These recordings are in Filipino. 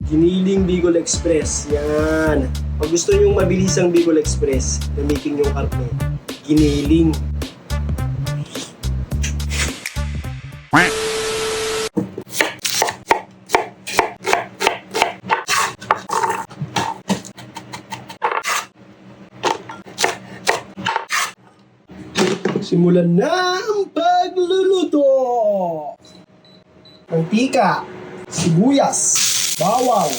Giniling Bicol Express. Yan. Pag gusto nyong mabilisang Bicol Express, gamitin yung karne. Giniling. Simulan na ang pagluluto! Mantika, sibuyas, bawang,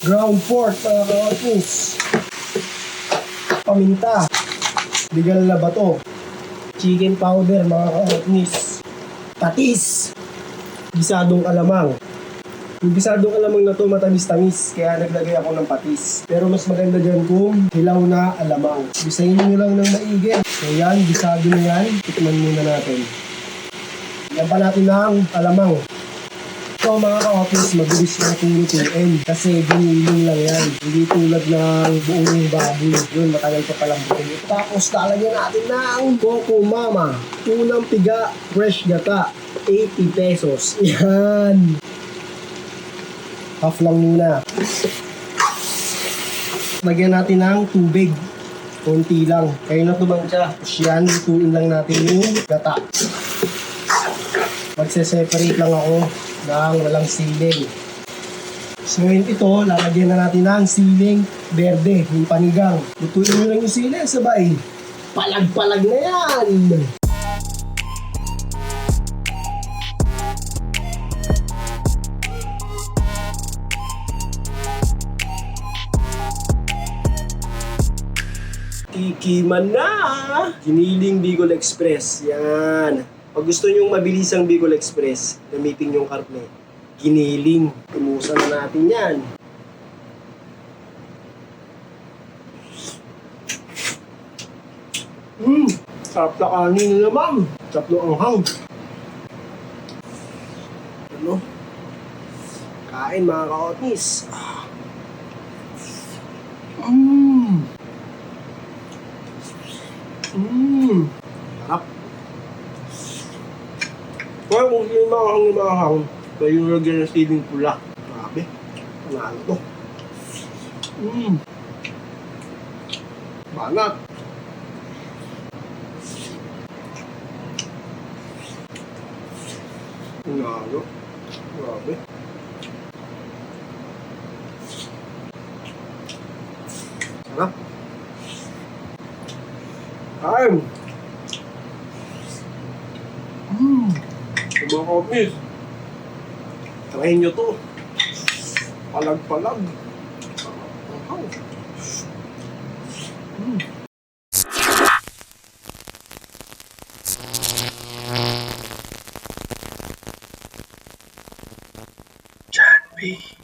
ground pork, mga kaotis, paminta, legal na bato, chicken powder, mga kaotis, patis, gisadong alamang. Yung gisadong alamang na to matamis-tamis, kaya naglagay ako ng patis. Pero mas maganda dyan kung hilaw na alamang. Gisahin nyo lang ng maigi. So yan, gisado na yan. Tikman muna natin. Yan pa natin ng alamang. So mga ka-office, mabilis na itong lutuin. Kasi giniling lang yan. Hindi tulad ng buong baboy. Yun, matagal pa palang butin. Tapos lalagyan natin ng Coco Mama. Unang piga, fresh gata. 80 pesos. Yan. Half lang muna. Lagyan natin ng tubig. Konti lang. Kayo na tumansya. Yan, lutuin lang natin yung gata. Magse-separate lang ako ng walang siling. So yun ito, lalagyan na natin ng siling berde, yung panigang. Lutuin nyo lang yung siling, sabay. Palag-palag na yan! Tikiman na! Giniling Bicol Express. Yan. Pag gusto nyong mabilisang Bicol Express, gamitin yung karne. Giniling. Tumusan na natin yan. Sarap na kanin na naman. Sarap na anghang. Ano? Kain mga kaotis. Sarap. Kaya kung sino mahang kayo lagyan ng siling pula. Grabe. Panalo to. Banat. Panalo. Grabe. Sarap. Kain. Mga kaotis, try nyo to. Palag-palag. John B.